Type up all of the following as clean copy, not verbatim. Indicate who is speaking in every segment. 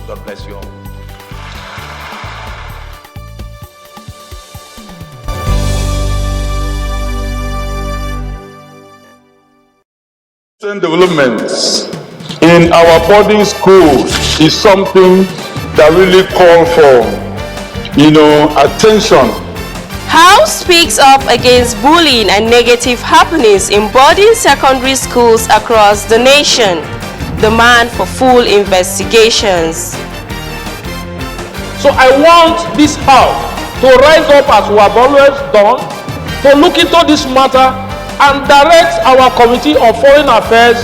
Speaker 1: God bless you all.
Speaker 2: Developments in our boarding schools is something that really calls for, attention.
Speaker 3: House speaks up against bullying and negative happenings in boarding secondary schools across the nation. Demand for full investigations.
Speaker 4: So I want this house to rise up as we have always done, to look into this matter and direct our Committee on Foreign Affairs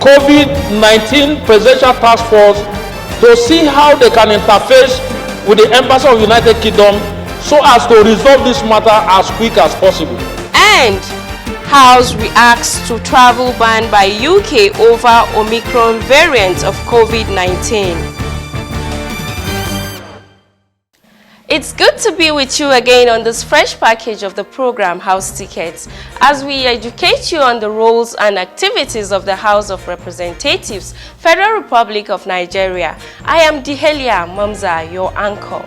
Speaker 4: COVID-19 Presidential Task Force to see how they can interface with the Embassy of the United Kingdom so as to resolve this matter as quick as possible.
Speaker 3: And House reacts to travel ban by UK over Omicron variant of COVID-19. It's good to be with you again on this fresh package of the program House Tickets as we educate you on the roles and activities of the House of Representatives, Federal Republic of Nigeria. I am Dihelia Mamza, your anchor.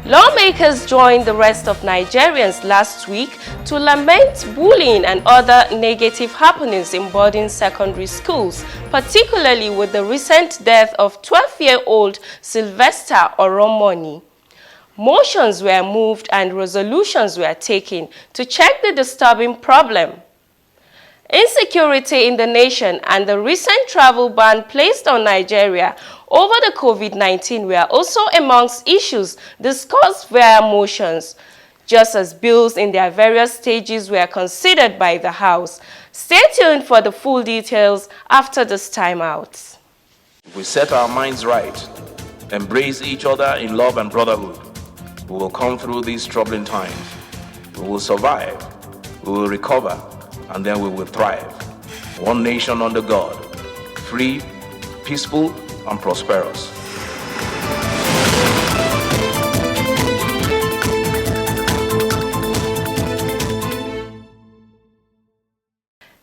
Speaker 3: Lawmakers joined the rest of Nigerians last week to lament bullying and other negative happenings in boarding secondary schools, particularly with the recent death of 12-year-old Sylvester Oromoni. Motions were moved and resolutions were taken to check the disturbing problem. Insecurity in the nation and the recent travel ban placed on Nigeria over the COVID-19 were also amongst issues discussed via motions, just as bills in their various stages were considered by the House. Stay tuned for the full details after this timeout.
Speaker 1: If we set our minds right, embrace each other in love and brotherhood, we will come through these troubling times. We will survive, we will recover, and then we will thrive. One nation under God, free, peaceful, and prosperous.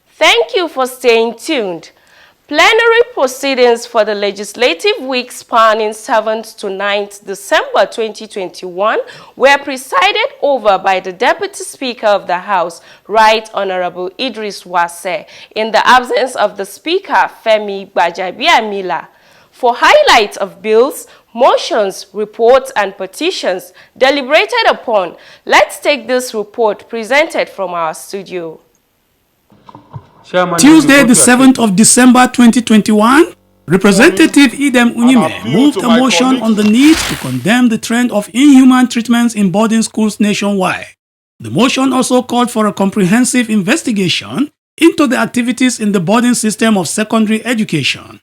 Speaker 3: Thank you for staying tuned. Plenary proceedings for the legislative week spanning 7th to 9th December 2021 were presided over by the Deputy Speaker of the House, Right Honorable Idris Wase, in the absence of the Speaker, Femi Gbajabiamila. For highlights of bills, motions, reports, and petitions deliberated upon, let's take this report presented from our studio.
Speaker 5: Tuesday, the 7th of December 2021, Representative Idem Unyime moved a motion on the need to condemn the trend of inhuman treatments in boarding schools nationwide. The motion also called for a comprehensive investigation into the activities in the boarding system of secondary education.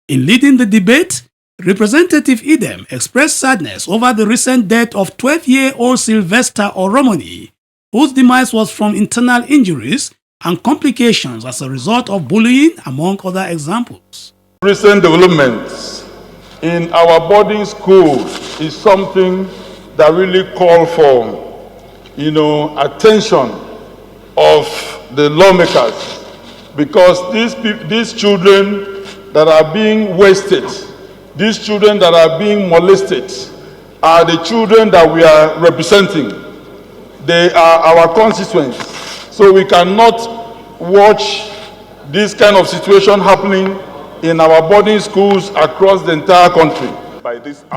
Speaker 5: In leading the debate, Representative Idem expressed sadness over the recent death of 12-year-old Sylvester Oromoni, whose demise was from internal injuries and complications as a result of bullying, among other examples.
Speaker 2: Recent developments in our boarding schools is something that really calls for, attention of the lawmakers, because these children that are being wasted, these children that are being molested, are the children that we are representing. They are our constituents. So we cannot watch this kind of situation happening in our boarding schools across the entire country.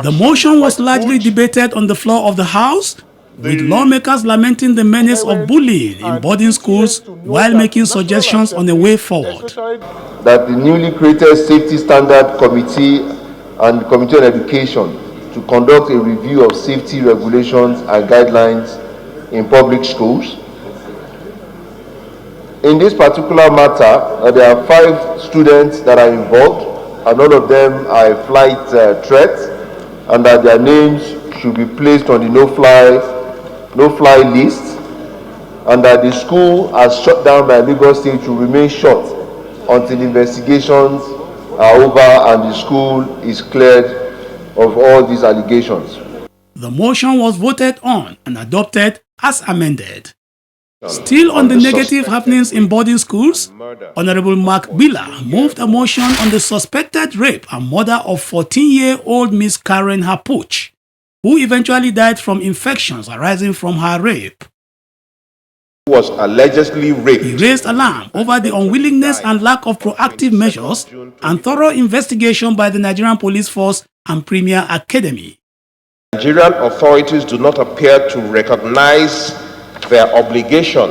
Speaker 5: The motion was largely debated on the floor of the House, with lawmakers lamenting the menace of bullying in boarding schools while making suggestions on a way forward.
Speaker 6: That the newly created Safety Standard Committee and Committee on Education to conduct a review of safety regulations and guidelines in public schools. In this particular matter, there are 5 students that are involved, and all of them are a flight threat, and that their names should be placed on the no-fly list, and that the school, as shut down by Lagos State, will remain shut until investigations are over and the school is cleared of all these allegations.
Speaker 5: The motion was voted on and adopted as amended. Still on the negative happenings in boarding schools, Honorable Mark Billa moved a motion on the suspected rape and murder of 14-year-old Miss Karen Hapuch, who eventually died from infections arising from her rape.
Speaker 6: Was allegedly raped.
Speaker 5: He raised alarm over the unwillingness and lack of proactive measures and thorough investigation by the Nigerian Police Force and Premier Academy.
Speaker 7: Nigerian authorities do not appear to recognize their obligation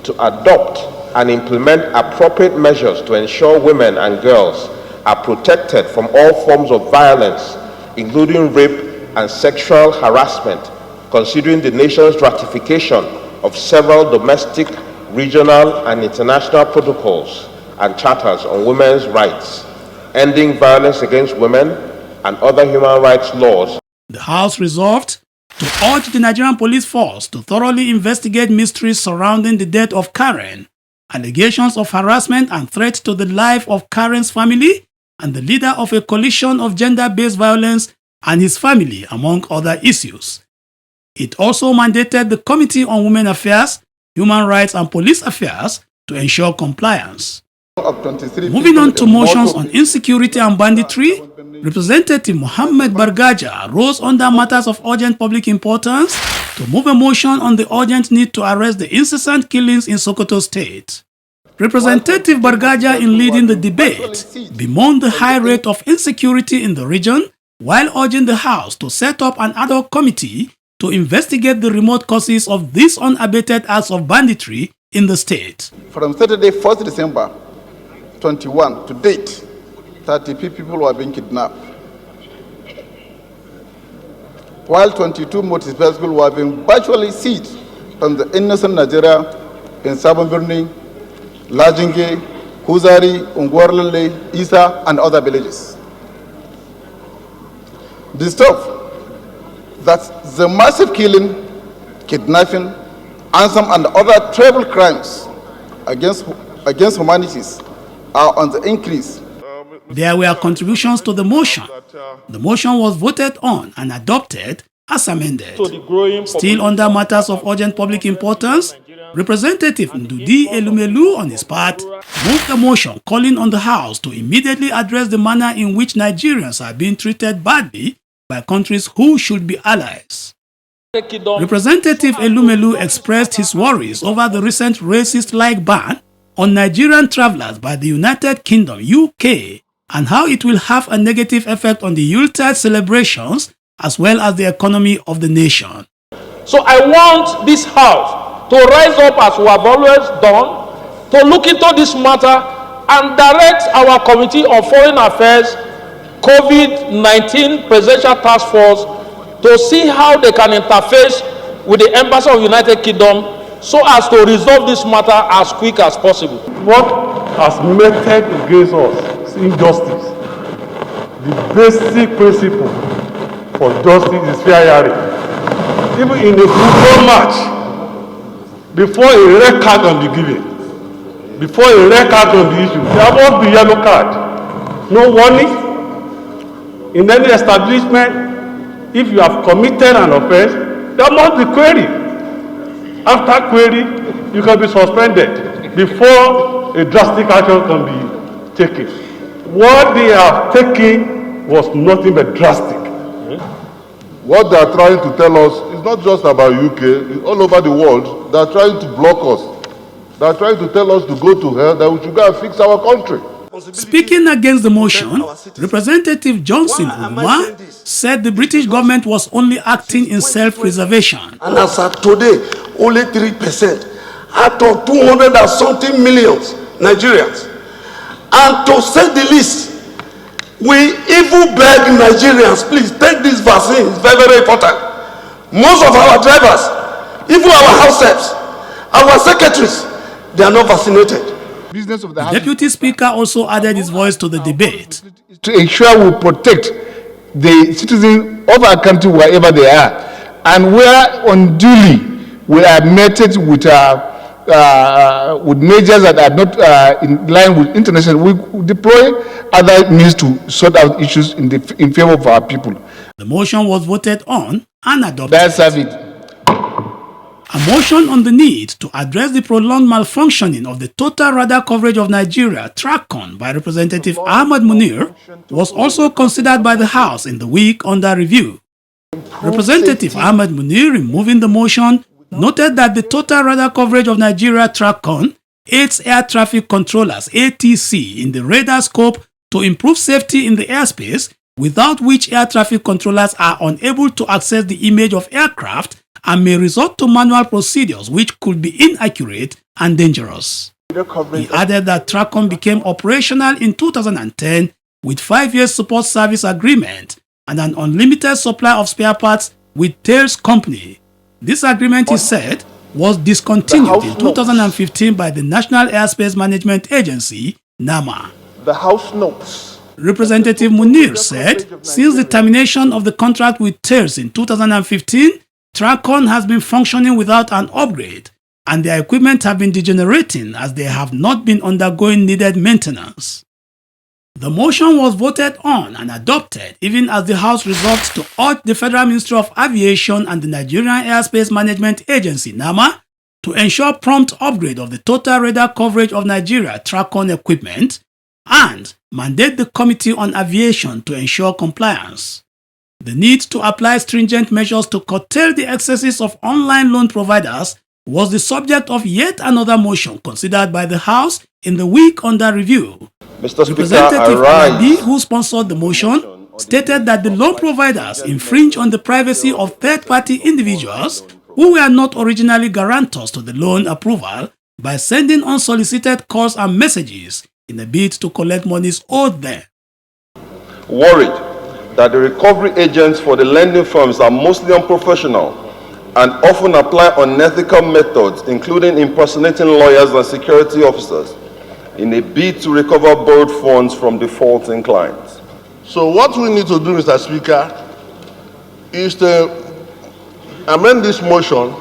Speaker 7: to adopt and implement appropriate measures to ensure women and girls are protected from all forms of violence, including rape and sexual harassment, considering the nation's ratification of several domestic, regional, and international protocols and charters on women's rights, ending violence against women, and other human rights laws.
Speaker 5: The House resolved to urge the Nigerian Police Force to thoroughly investigate mysteries surrounding the death of Karen, allegations of harassment and threat to the life of Karen's family, and the leader of a coalition of gender-based violence and his family, among other issues. It also mandated the Committee on Women Affairs, Human Rights and Police Affairs to ensure compliance. Moving on to motions on insecurity and banditry, Representative Mohammed Bargaja rose under matters of urgent public importance to move a motion on the urgent need to arrest the incessant killings in Sokoto State. Representative Bargaja, in leading the debate, bemoaned the high rate of insecurity in the region while urging the House to set up an ad hoc committee to investigate the remote causes of these unabated acts of banditry in the state.
Speaker 8: From Saturday, 1st December 21 to date, 30 people were being kidnapped, while 22 motorcycles were being virtually seized from the innocent Nigeria in Sabon Birni, Lajinge, Huzari, Ungwarlele, Isa, and other villages. Disturbed that the massive killing, kidnapping, ransom, and other terrible crimes against humanities are on the increase.
Speaker 5: There were contributions to the motion. The motion was voted on and adopted as amended. Still under matters of urgent public importance, Representative Ndudi Elumelu on his part moved a motion calling on the House to immediately address the manner in which Nigerians are being treated badly by countries who should be allies. Representative Elumelu expressed his worries over the recent racist-like ban on Nigerian travelers by the United Kingdom, UK, and how it will have a negative effect on the Yuletide celebrations as well as the economy of the nation.
Speaker 4: So I want this House to rise up, as we have always done, to look into this matter and direct our Committee on Foreign Affairs COVID-19 Presidential Task Force to see how they can interface with the Embassy of the United Kingdom so as to resolve this matter as quick as possible.
Speaker 2: What has meted against us is injustice. The basic principle for justice is fair hearing. Even in a football match, before a red card can be given, before a red card can be issued, there must be yellow card. No warning. In any establishment, if you have committed an offense, there must be query. After query, you can be suspended before a drastic action can be taken. What they have taken was nothing but drastic.
Speaker 9: What they are trying to tell us is not just about UK, it's all over the world. They are trying to block us. They are trying to tell us to go to hell, that we should go and fix our country.
Speaker 5: Speaking against the motion, Representative Johnson Umar said the British government was only acting in self-preservation.
Speaker 10: And as of today, only 3% out of 200 and something millions Nigerians. And to say the least, we even beg Nigerians, please take this vaccine, it's very, very important. Most of our drivers, even our house helps, our secretaries, they are not vaccinated.
Speaker 5: The Deputy Speaker also added his voice to the debate.
Speaker 11: To ensure we protect the citizens of our country wherever they are, and where unduly we are met with with measures that are not in line with international, we deploy other means to sort out issues in favor of our people.
Speaker 5: The motion was voted on and adopted.
Speaker 11: That's it.
Speaker 5: A motion on the need to address the prolonged malfunctioning of the total radar coverage of Nigeria, TRACON, by Representative Ahmad Munir was also considered by the House in the week under review. Representative Ahmad Munir, removing the motion, noted that the total radar coverage of Nigeria, TRACON, aids air traffic controllers, ATC, in the radar scope to improve safety in the airspace, without which air traffic controllers are unable to access the image of aircraft and may resort to manual procedures which could be inaccurate and dangerous. He added that TRACON became operational in 2010 with 5-year support service agreement and an unlimited supply of spare parts with Thales Company. This agreement, he said, was discontinued in 2015 by the National Airspace Management Agency, NAMA.
Speaker 7: The House notes.
Speaker 5: Representative Munir said, since the termination of the contract with Thales in 2015, TRACON has been functioning without an upgrade, and their equipment have been degenerating as they have not been undergoing needed maintenance. The motion was voted on and adopted even as the House resolved to urge the Federal Ministry of Aviation and the Nigerian Airspace Management Agency, NAMA, to ensure prompt upgrade of the total radar coverage of Nigeria TRACON equipment and mandate the Committee on Aviation to ensure compliance. The need to apply stringent measures to curtail the excesses of online loan providers was the subject of yet another motion considered by the House in the week under review.
Speaker 6: Mr.
Speaker 5: Representative Alabi, who sponsored the motion, stated that the loan providers infringe on the privacy of third-party individuals who were not originally guarantors to the loan approval by sending unsolicited calls and messages in a bid to collect monies owed them.
Speaker 6: Worried that the recovery agents for the lending firms are mostly unprofessional and often apply unethical methods, including impersonating lawyers and security officers, in a bid to recover borrowed funds from defaulting clients.
Speaker 9: So what we need to do, Mr. Speaker, is to amend this motion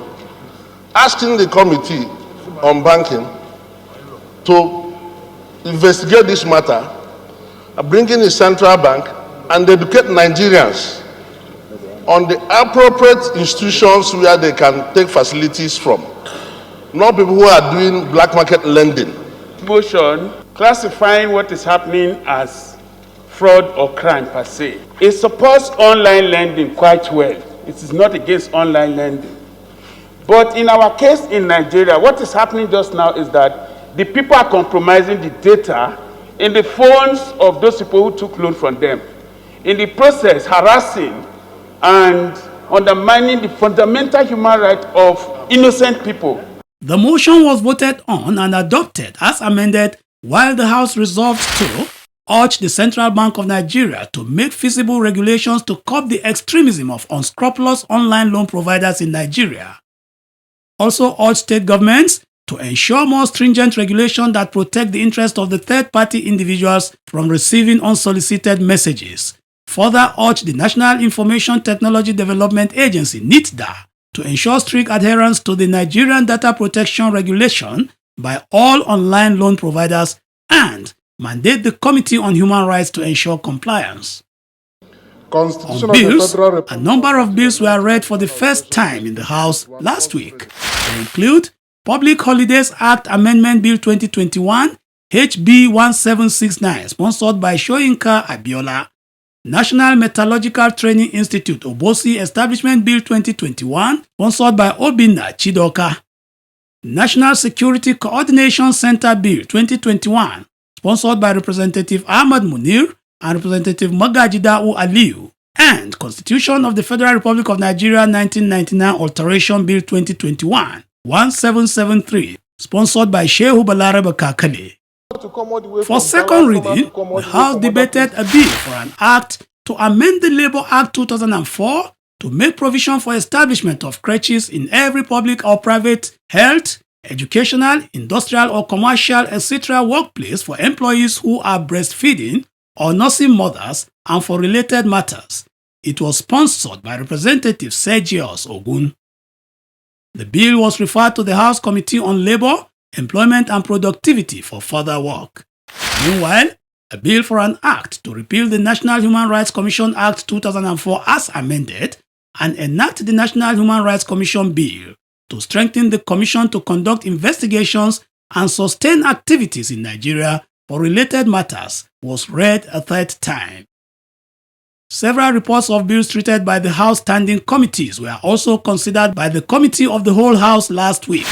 Speaker 9: asking the Committee on Banking to investigate this matter, bring in the central bank and educate Nigerians on the appropriate institutions where they can take facilities from, not people who are doing black market lending.
Speaker 12: Motion classifying what is happening as fraud or crime per se. It supports online lending quite well. It is not against online lending. But in our case in Nigeria, what is happening just now is that the people are compromising the data in the phones of those people who took loan from them. In the process, harassing and undermining the fundamental human right of innocent people.
Speaker 5: The motion was voted on and adopted as amended, while the House resolved to urge the Central Bank of Nigeria to make feasible regulations to curb the extremism of unscrupulous online loan providers in Nigeria. Also urged state governments to ensure more stringent regulation that protect the interest of the third-party individuals from receiving unsolicited messages. Further urged the National Information Technology Development Agency, NITDA, to ensure strict adherence to the Nigerian Data Protection Regulation by all online loan providers and mandate the Committee on Human Rights to ensure compliance. On bills, a number of bills were read for the first time in the House last week. They include Public Holidays Act Amendment Bill 2021, HB 1769, sponsored by Soyinka Abiola, National Metallurgical Training Institute Obosi Establishment Bill 2021, sponsored by Obinna Chidoka, National Security Coordination Center Bill 2021, sponsored by Representative Ahmad Munir and Representative Magajidau Aliyu, and Constitution of the Federal Republic of Nigeria 1999 Alteration Bill 2021, 1773, sponsored by Shehu Balaraba Kakale. For second reading, the House debated a bill for an act to amend the Labour Act 2004 to make provision for establishment of creches in every public or private health, educational, industrial or commercial, etc. workplace for employees who are breastfeeding or nursing mothers and for related matters. It was sponsored by Representative Sergius Ogun. The bill was referred to the House Committee on Labor, Employment and Productivity for further work. Meanwhile, a bill for an act to repeal the National Human Rights Commission Act 2004 as amended and enact the National Human Rights Commission Bill to strengthen the Commission to conduct investigations and sustain activities in Nigeria for related matters was read a third time. Several reports of bills treated by the House standing committees were also considered by the Committee of the Whole House last week.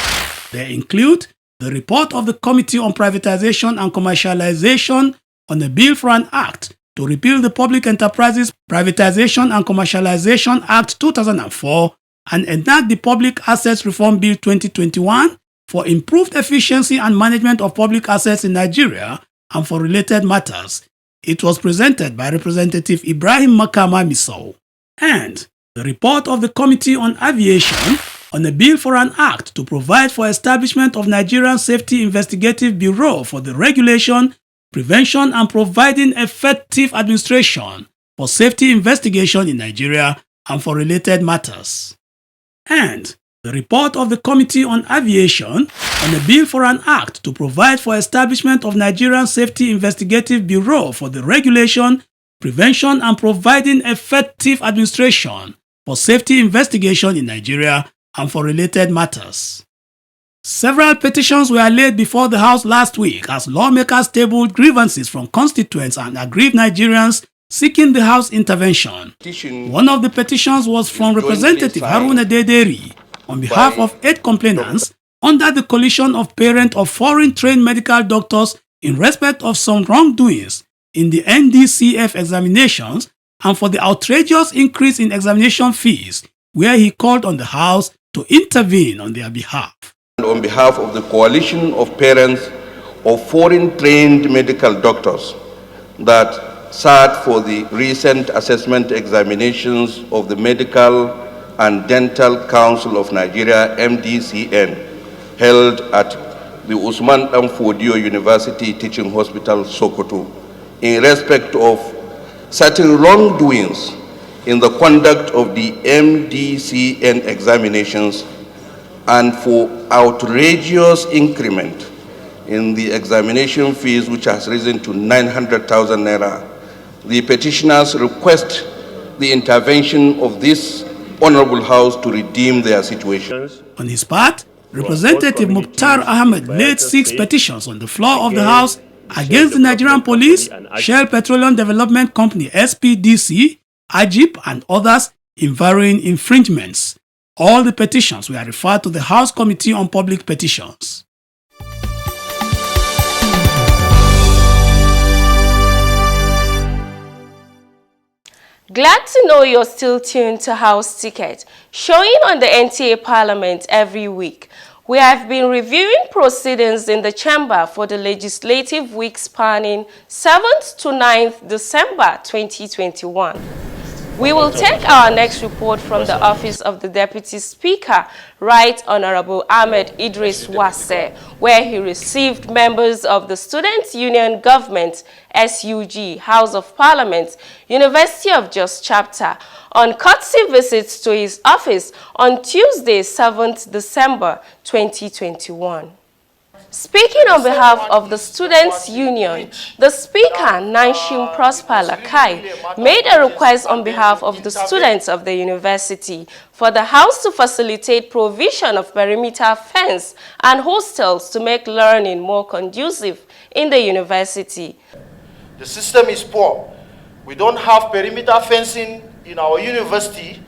Speaker 5: They include the report of the Committee on Privatization and Commercialization on a bill for an act to repeal the Public Enterprises Privatization and Commercialization Act 2004 and enact the Public Assets Reform Bill 2021 for improved efficiency and management of public assets in Nigeria and for related matters. It was presented by Representative Ibrahim Makama Misau. And the report of the Committee on Aviation on a bill for an act to provide for establishment of Nigerian Safety Investigative Bureau for the regulation, prevention and providing effective administration for safety investigation in Nigeria and for related matters. And the report of the Committee on Aviation on a bill for an act to provide for establishment of Nigerian Safety Investigative Bureau for the regulation, prevention and providing effective administration for safety investigation in Nigeria and for related matters. Several petitions were laid before the House last week as lawmakers tabled grievances from constituents and aggrieved Nigerians seeking the House intervention. One of the petitions was from Representative Haruna Dederi on behalf of 8 complainants under the coalition of parents of foreign-trained medical doctors in respect of some wrongdoings in the NDCF examinations and for the outrageous increase in examination fees, where he called on the House to intervene on their behalf.
Speaker 13: On behalf of the coalition of parents of foreign-trained medical doctors that sat for the recent assessment examinations of the Medical and Dental Council of Nigeria, MDCN, held at the Usman Dan Fodio University Teaching Hospital, Sokoto, in respect of certain wrongdoings in the conduct of the MDCN examinations and for outrageous increment in the examination fees, which has risen to 900,000 naira. The petitioners request the intervention of this Honorable House to redeem their situation.
Speaker 5: On his part, Representative Mukhtar Ahmed laid 6 petitions on the floor of the House against the Nigerian Police, Shell Petroleum Development Company SPDC, AGIP and others in varying infringements. All the petitions were referred to the House Committee on Public Petitions.
Speaker 3: Glad to know you're still tuned to House Ticket, showing on the NTA Parliament every week. We have been reviewing proceedings in the chamber for the legislative week spanning 7th to 9th December 2021. We will take our next report from the Office of the Deputy Speaker, Right Honorable Ahmed Idris Wase, where he received members of the Students' Union Government, SUG, House of Parliament, University of Jos Chapter, on courtesy visits to his office on Tuesday, 7th December 2021. Speaking on behalf of the Students' Union, the Speaker, Nanshim Prosper Lakai, made a request on behalf of the students of the university for the House to facilitate provision of perimeter fence and hostels to make learning more conducive in the university.
Speaker 14: The system is poor. We don't have perimeter fencing in our university.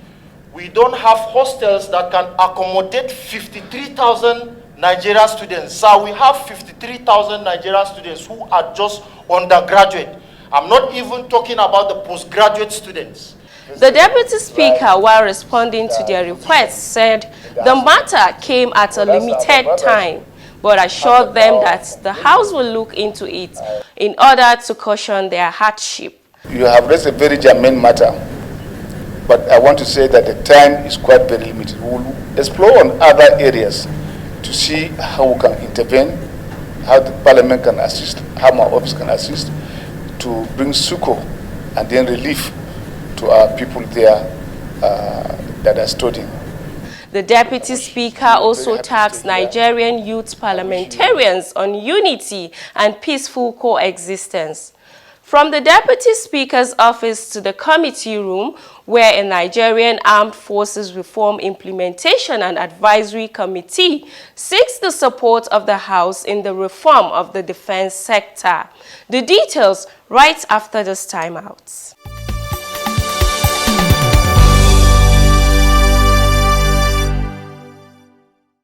Speaker 14: We don't have hostels that can accommodate 53,000 Nigerian students. So we have 53,000 Nigerian students who are just undergraduate. I'm not even talking about the postgraduate students.
Speaker 3: The Deputy Speaker, while responding to their requests, said the matter came at a limited time, but assured them that the House will look into it in order to cushion their hardship.
Speaker 15: You have raised a very germane matter, but I want to say that the time is quite very limited. We will explore on other areas to see how we can intervene, how the Parliament can assist, how my office can assist to bring succor and then relief to our people there that are studying.
Speaker 3: The Deputy Speaker also tasked Nigerian youth parliamentarians on unity and peaceful coexistence. From the Deputy Speaker's office to the committee room, where a Nigerian Armed Forces Reform Implementation and Advisory Committee seeks the support of the House in the reform of the defense sector. The details right after this timeout.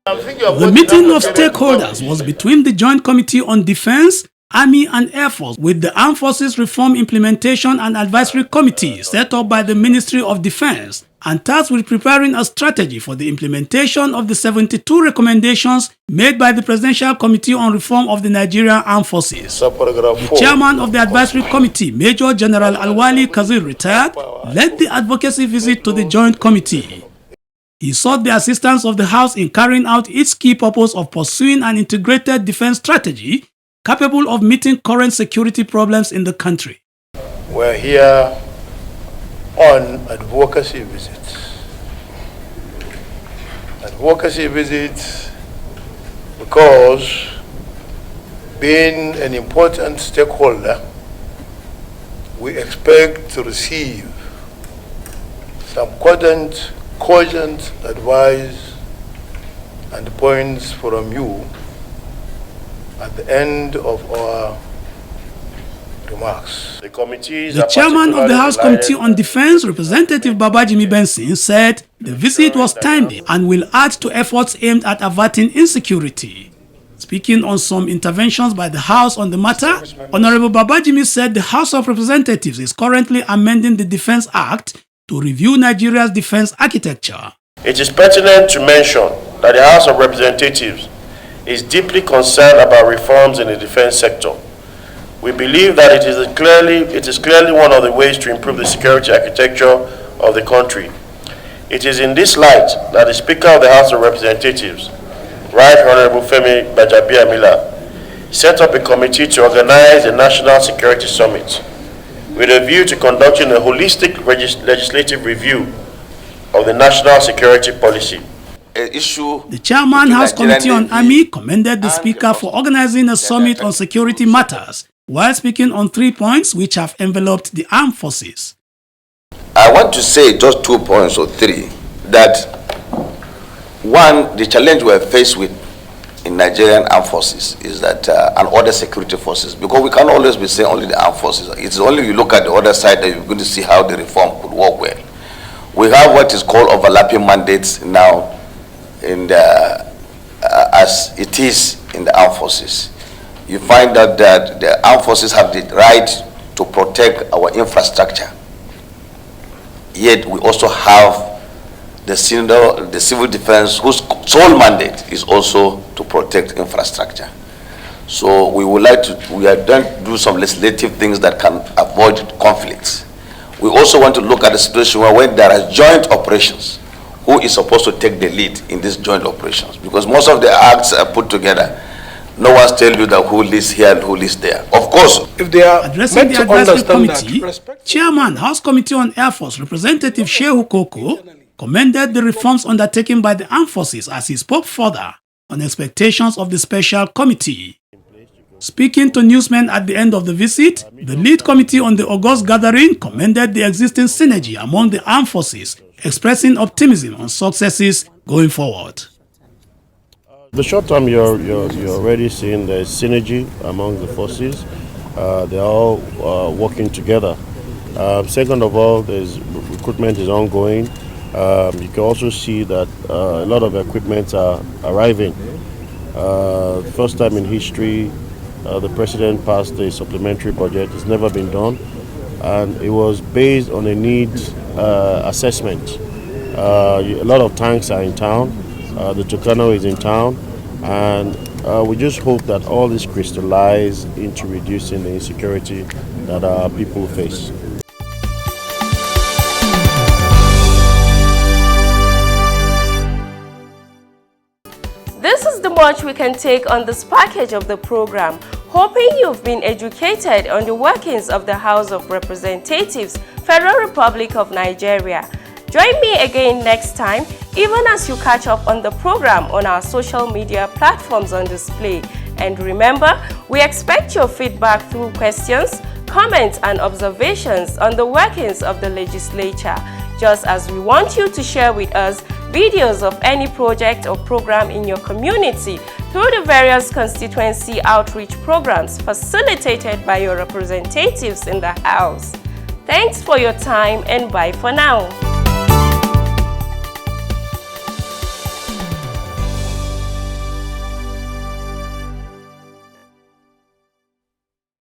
Speaker 5: The meeting of stakeholders was between the Joint Committee on Defense, Army and Air Force with the Armed Forces Reform Implementation and Advisory Committee set up by the Ministry of Defense and tasked with preparing a strategy for the implementation of the 72 recommendations made by the Presidential Committee on Reform of the Nigerian Armed Forces. The chairman of the Advisory Committee, Major General Alwali Kazir retired, led the advocacy visit to the Joint Committee. He sought the assistance of the House in carrying out its key purpose of pursuing an integrated defense strategy capable of meeting current security problems in the country.
Speaker 16: We're here on advocacy visits. Advocacy visits because being an important stakeholder, we expect to receive some cogent advice and points from you at the end of our remarks.
Speaker 5: The chairman of the House Committee on Defense, Representative Babajimi Benson, said the visit was timely and will add to efforts aimed at averting insecurity. Speaking on some interventions by the House on the matter, Honorable Babajimi said the House of Representatives is currently amending the Defense Act to review Nigeria's defense architecture.
Speaker 17: It is pertinent to mention that the House of Representatives is deeply concerned about reforms in the defense sector. We believe that it is clearly one of the ways to improve the security architecture of the country. It is in this light that the Speaker of the House of Representatives, Right Honorable Femi Gbajabiamila, set up a committee to organize a National Security Summit with a view to conducting a holistic legislative review of the national security policy.
Speaker 5: The chairman, House Committee on Army, commended the Speaker for organizing a summit on security matters, while speaking on 3 points which have enveloped the armed forces.
Speaker 18: I want to say just 2 points or 3. That, one, the challenge we are faced with in Nigerian armed forces is that, and other security forces, because we can't always be saying only the armed forces. It's only you look at the other side that you're going to see how the reform could work well. We have what is called overlapping mandates now in the, as it is in the armed forces. You find out that the armed forces have the right to protect our infrastructure. Yet we also have the civil defense whose sole mandate is also to protect infrastructure. So we would like to, we are going to do some legislative things that can avoid conflicts. We also want to look at the situation where when there are joint operations, who is supposed to take the lead in these joint operations? Because most of the acts are put together. No one's telling you that who lives here and who lives there. Of course, if they are
Speaker 5: addressing the advisory committee, Chairman, House Committee on Air Force, Representative Shehu Koko, commended the reforms undertaken by the armed forces as he spoke further on expectations of the special committee. Speaking to newsmen at the end of the visit, the lead committee on the August gathering commended the existing synergy among the armed forces, expressing optimism on successes going forward.
Speaker 19: The short term, you're already seeing the synergy among the forces. They're all working together. Second of all, recruitment is ongoing. You can also see that a lot of equipment are arriving. First time in history, the president passed a supplementary budget. It's never been done, and it was based on a needs assessment. A lot of tanks are in town. The Tucano is in town, and we just hope that all this crystallize into reducing the insecurity that our people face.
Speaker 3: This is the much we can take on this package of the program, hoping you've been educated on the workings of the House of Representatives, Federal Republic of Nigeria. Join me again next time even as you catch up on the program on our social media platforms on display. And remember, we expect your feedback through questions, comments, and observations on the workings of the legislature, just as we want you to share with us videos of any project or program in your community through the various constituency outreach programs facilitated by your representatives in the House. Thanks for your time and bye for now.